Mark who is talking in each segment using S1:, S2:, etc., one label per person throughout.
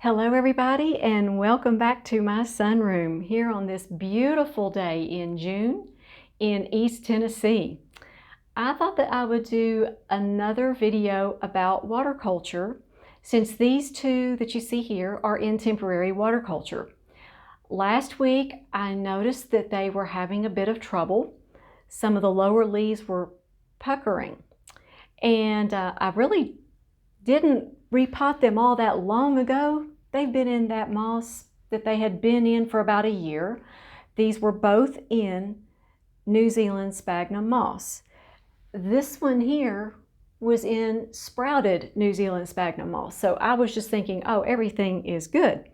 S1: Hello everybody, and welcome back to my sunroom here on this beautiful day in June in East Tennessee. I thought that I would do another video about water culture since these two that you see here are in temporary water culture. Last week I noticed that they were having a bit of trouble. Some of the lower leaves were puckering, and I really didn't repot them all that long ago. They've been in that moss that they had been in for about a year. These were both in New Zealand sphagnum moss. This one here was in sprouted New Zealand sphagnum moss. So I was just thinking, oh, everything is good.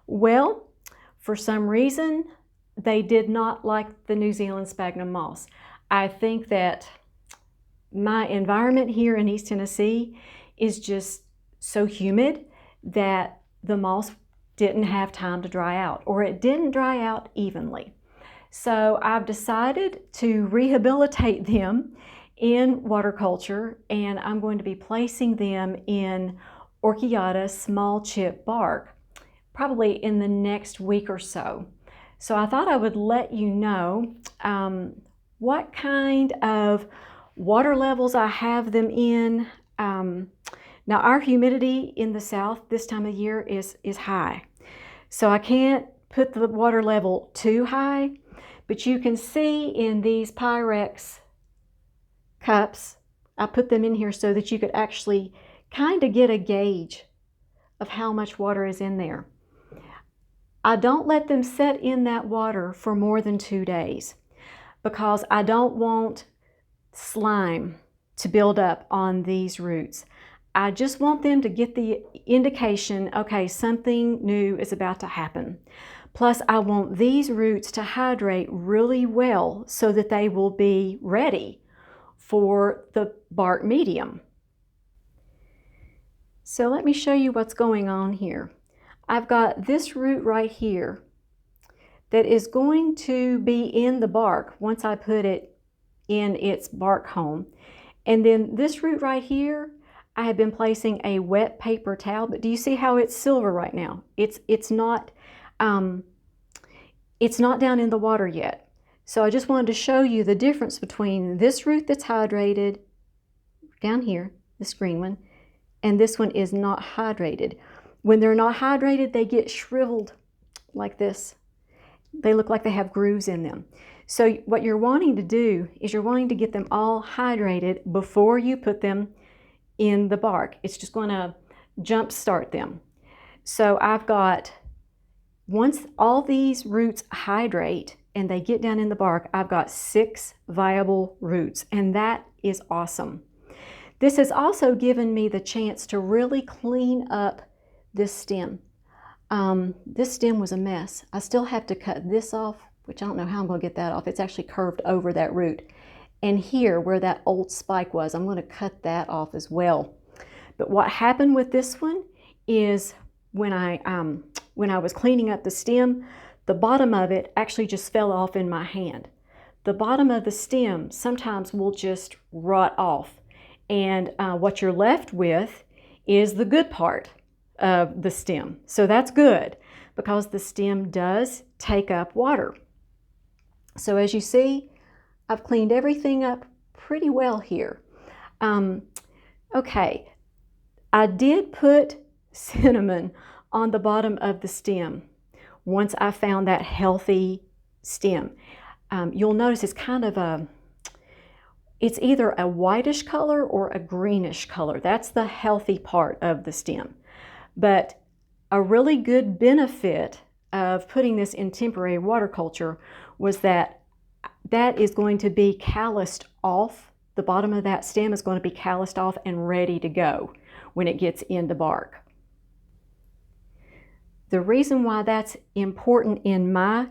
S1: Well, for some reason, they did not like the New Zealand sphagnum moss. I think that my environment here in East Tennessee is just so humid that the moss didn't have time to dry out, or it didn't dry out evenly. So I've decided to rehabilitate them in water culture, and I'm going to be placing them in Orchid small chip bark probably in the next week or so. So I thought I would let you know what kind of water levels I have them in. Now our humidity in the south this time of year is high. So I can't put the water level too high, but you can see in these Pyrex cups, I put them in here so that you could actually kind of get a gauge of how much water is in there. I don't let them set in that water for more than 2 days because I don't want slime to build up on these roots. I just want them to get the indication, okay, something new is about to happen. Plus, I want these roots to hydrate really well so that they will be ready for the bark medium. So let me show you what's going on here. I've got this root right here that is going to be in the bark once I put it in its bark home. And then this root right here, I have been placing a wet paper towel, but do you see how it's silver right now? It's not down in the water yet. So I just wanted to show you the difference between this root that's hydrated down here, this green one, and this one is not hydrated. When they're not hydrated, they get shriveled like this. They look like they have grooves in them. So what you're wanting to do is you're wanting to get them all hydrated before you put them in the bark. It's just going to jump start them. So I've got, once all these roots hydrate and they get down in the bark, I've got 6 viable roots, and that is awesome. This has also given me the chance to really clean up this stem. This stem was a mess. I still have to cut this off, which I don't know how I'm going to get that off. It's actually curved over that root. And here, where that old spike was, I'm going to cut that off as well. But what happened with this one is when I was cleaning up the stem, the bottom of it actually just fell off in my hand. The bottom of the stem sometimes will just rot off. And what you're left with is the good part of the stem. So that's good because the stem does take up water. So as you see, I've cleaned everything up pretty well here. Okay, I did put cinnamon on the bottom of the stem once I found that healthy stem. You'll notice it's kind of it's either a whitish color or a greenish color. That's the healthy part of the stem. But a really good benefit of putting this in temporary water culture was that is going to be calloused off. The bottom of that stem is going to be calloused off and ready to go when it gets into bark. The reason why that's important in my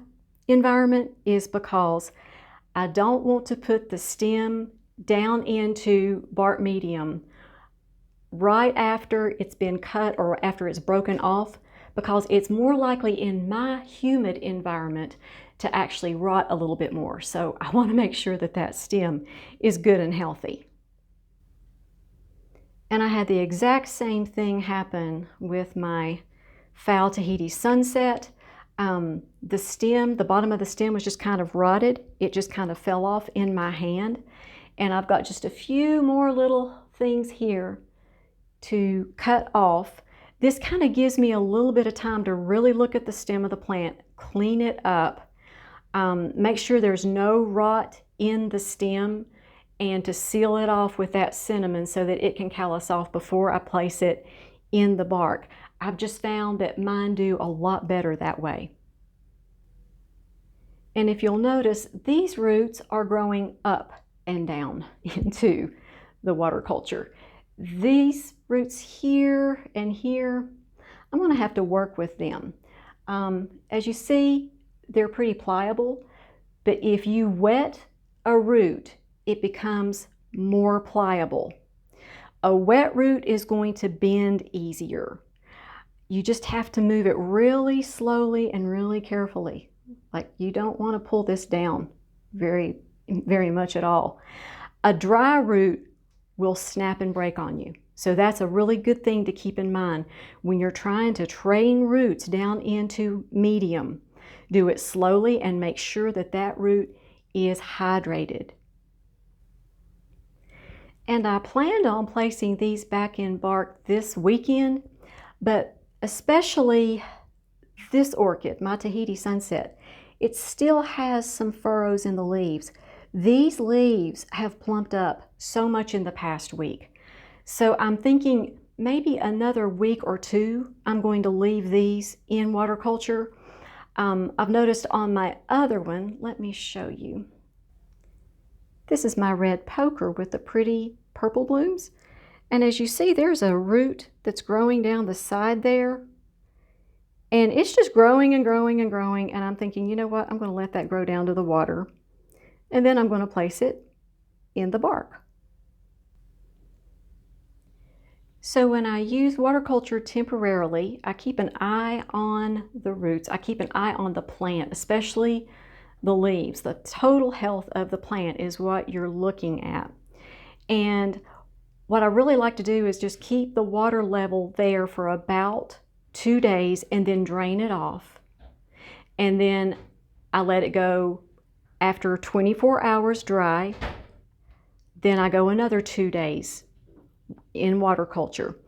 S1: environment is because I don't want to put the stem down into bark medium right after it's been cut or after it's broken off, because it's more likely in my humid environment to actually rot a little bit more. So I want to make sure that that stem is good and healthy. And I had the exact same thing happen with my Foul Tahiti Sunset. The stem, the bottom of the stem was just kind of rotted. It just kind of fell off in my hand. And I've got just a few more little things here to cut off. This kind of gives me a little bit of time to really look at the stem of the plant, clean it up, make sure there's no rot in the stem, and to seal it off with that cinnamon so that it can callus off before I place it in the bark. I've just found that mine do a lot better that way. And if you'll notice, these roots are growing up and down into the water culture. These roots here and here, I'm going to have to work with them. As you see, they're pretty pliable, but if you wet a root, it becomes more pliable. A wet root is going to bend easier. You just have to move it really slowly and really carefully. Like, you don't want to pull this down very much at all. A dry root will snap and break on you. So that's a really good thing to keep in mind when you're trying to train roots down into medium. Do it slowly and make sure that that root is hydrated. And I planned on placing these back in bark this weekend, but especially this orchid, my Tahiti Sunset, it still has some furrows in the leaves. These leaves have plumped up so much in the past week. So I'm thinking maybe another week or two, I'm going to leave these in water culture. I've noticed on my other one, let me show you. This is my red poker with the pretty purple blooms. And as you see, there's a root that's growing down the side there. And it's just growing and growing and growing. And I'm thinking, you know what? I'm going to let that grow down to the water. And then I'm going to place it in the bark. So when I use water culture temporarily, I keep an eye on the roots. I keep an eye on the plant, especially the leaves. The total health of the plant is what you're looking at. And what I really like to do is just keep the water level there for about 2 days and then drain it off. And then I let it go after 24 hours dry. Then I go another 2 days in water culture.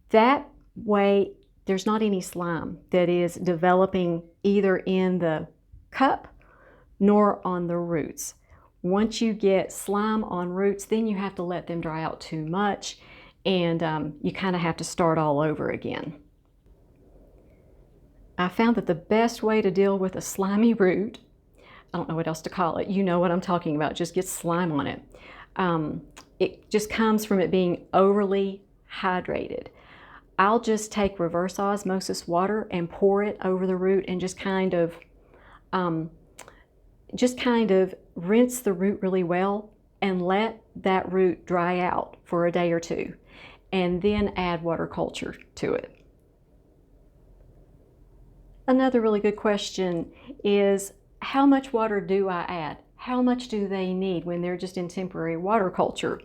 S1: That way there's not any slime that is developing either in the cup nor on the roots. Once you get slime on roots, then you have to let them dry out too much, and you kind of have to start all over again. I found that the best way to deal with a slimy root, I don't know what else to call it, you know what I'm talking about, just get slime on it. It just comes from it being overly hydrated. I'll just take reverse osmosis water and pour it over the root and just kind of rinse the root really well and let that root dry out for a day or two, and then add water culture to it. Another really good question is, how much water do I add? How much do they need when they're just in temporary water culture?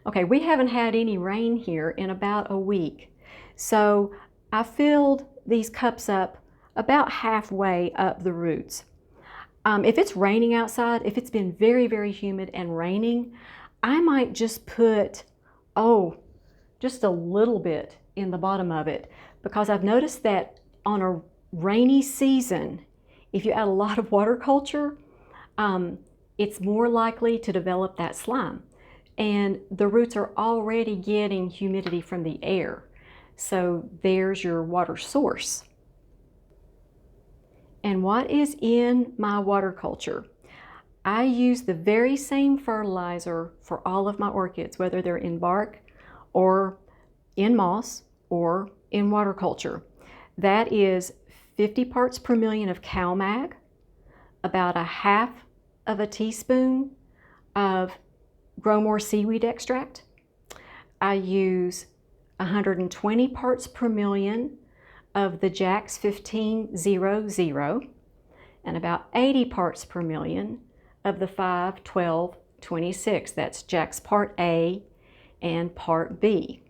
S1: Okay, we haven't had any rain here in about a week. So I filled these cups up about halfway up the roots. If it's raining outside, if it's been very, very humid and raining, I might just put, just a little bit in the bottom of it, because I've noticed that on a rainy season, if you add a lot of water culture, it's more likely to develop that slime. And the roots are already getting humidity from the air. So there's your water source. And what is in my water culture? I use the very same fertilizer for all of my orchids, whether they're in bark or in moss or in water culture. That is 50 parts per million of CalMag, about a half of a teaspoon of Grow More seaweed extract. I use 120 parts per million of the Jax 1500 and about 80 parts per million of the 51226. That's Jax Part A and Part B.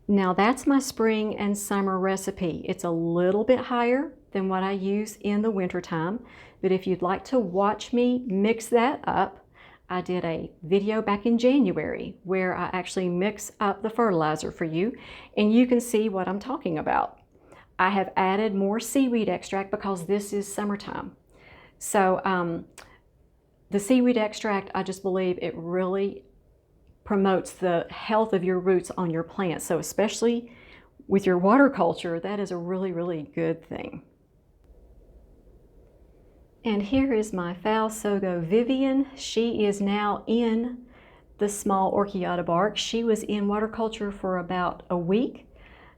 S1: Now that's my spring and summer recipe. It's a little bit higher than what I use in the wintertime, but if you'd like to watch me mix that up, I did a video back in January where I actually mix up the fertilizer for you, and you can see what I'm talking about. I have added more seaweed extract because this is summertime. So the seaweed extract, I just believe it really promotes the health of your roots on your plants. So especially with your water culture, that is a really, really good thing. And here is my Falsogo Vivian. She is now in the small Orchiata bark. She was in water culture for about a week.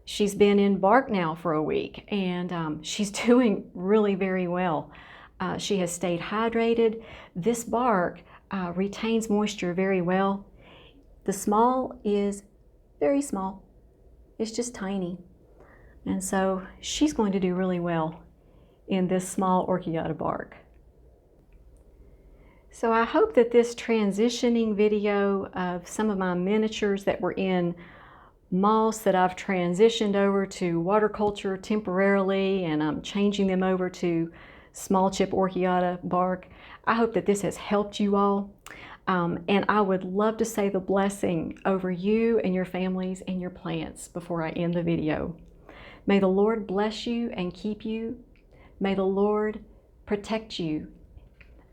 S1: She's been in bark now for a week, and she's doing really very well. She has stayed hydrated. This bark retains moisture very well. The small is very small. It's just tiny. And so she's going to do really well in this small Orchiata bark. So I hope that this transitioning video of some of my miniatures that were in moss that I've transitioned over to water culture temporarily, and I'm changing them over to small chip Orchiata bark. I hope that this has helped you all. And I would love to say the blessing over you and your families and your plants before I end the video. May the Lord bless you and keep you. May the Lord protect you.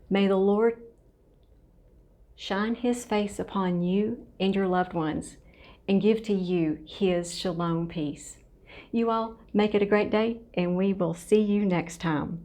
S1: May the Lord shine His face upon you and your loved ones and give to you His shalom peace. You all make it a great day, and we will see you next time.